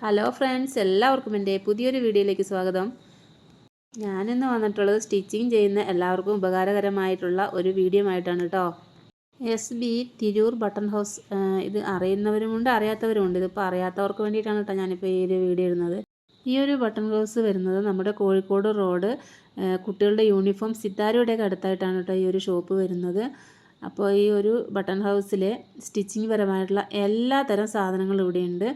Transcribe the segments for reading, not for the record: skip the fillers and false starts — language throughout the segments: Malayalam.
ഹലോ ഫ്രണ്ട്സ്, എല്ലാവർക്കും എൻ്റെ പുതിയൊരു വീഡിയോയിലേക്ക് സ്വാഗതം. ഞാനിന്ന് വന്നിട്ടുള്ളത് സ്റ്റിച്ചിങ് ചെയ്യുന്ന എല്ലാവർക്കും ഉപകാരകരമായിട്ടുള്ള ഒരു വീഡിയോ ആയിട്ടാണ് കേട്ടോ. SB തിരൂർ ബട്ടൺ ഹൗസ്, ഇത് അറിയുന്നവരുമുണ്ട് അറിയാത്തവരുമുണ്ട്. ഇതിപ്പോൾ അറിയാത്തവർക്ക് വേണ്ടിയിട്ടാണ് കേട്ടോ ഞാനിപ്പോൾ ഈ ഒരു വീഡിയോ ഇടുന്നത്. ഈ ഒരു ബട്ടൺ ഹൗസ് വരുന്നത് നമ്മുടെ കോഴിക്കോട് റോഡ് കുട്ടികളുടെ യൂണിഫോം സിത്താരയുടെയൊക്കെ അടുത്തായിട്ടാണ് കേട്ടോ ഈ ഒരു ഷോപ്പ് വരുന്നത്. അപ്പോൾ ഈ ഒരു ബട്ടൺ ഹൗസിൽ സ്റ്റിച്ചിങ് പരമായിട്ടുള്ള എല്ലാ തരം സാധനങ്ങളും ഇവിടെയുണ്ട്.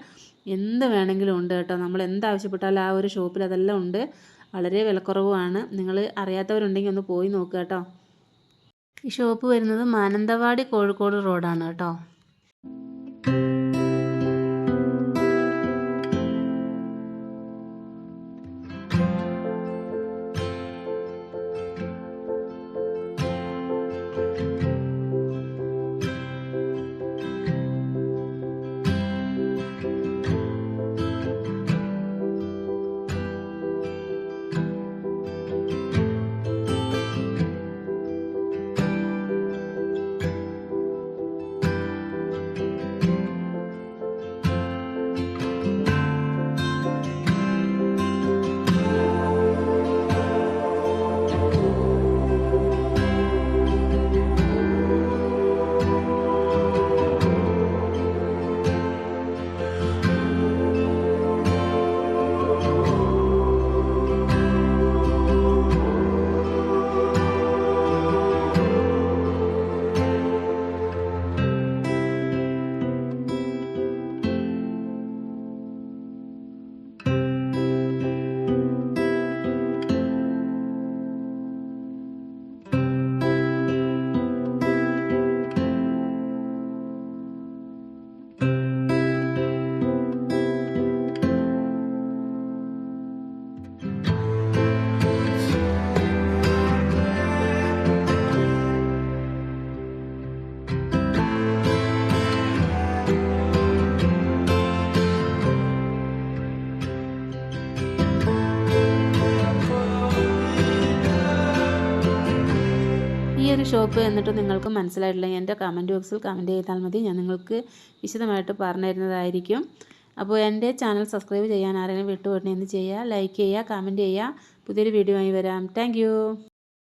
എന്ത് വേണമെങ്കിലും ഉണ്ട് കേട്ടോ. നമ്മൾ എന്താവശ്യപ്പെട്ടാലും ആ ഒരു ഷോപ്പിൽ അതെല്ലാം ഉണ്ട്. വളരെ വിലക്കുറവുമാണ്. നിങ്ങൾ അറിയാത്തവരുണ്ടെങ്കിൽ ഒന്ന് പോയി നോക്കുക കേട്ടോ. ഈ ഷോപ്പ് വരുന്നത് മാനന്തവാടി കോഴിക്കോട് റോഡാണ് കേട്ടോ. ഈ ഒരു ഷോപ്പ് എന്നിട്ട് നിങ്ങൾക്ക് മനസ്സിലായിട്ടില്ലെങ്കിൽ എൻ്റെ കമൻറ്റ് ബോക്സിൽ കമൻറ്റ് ചെയ്താൽ മതി. ഞാൻ നിങ്ങൾക്ക് വിശദമായിട്ട് പറഞ്ഞു തരുന്നതായിരിക്കും. അപ്പോൾ എൻ്റെ ചാനൽ സബ്സ്ക്രൈബ് ചെയ്യാൻ ആരെങ്കിലും വിട്ടുപോയിട്ടുണ്ടെങ്കിൽ ചെയ്യുക, ലൈക്ക് ചെയ്യുക, കമൻറ്റ് ചെയ്യുക. പുതിയൊരു വീഡിയോ ആയി വരാം. താങ്ക്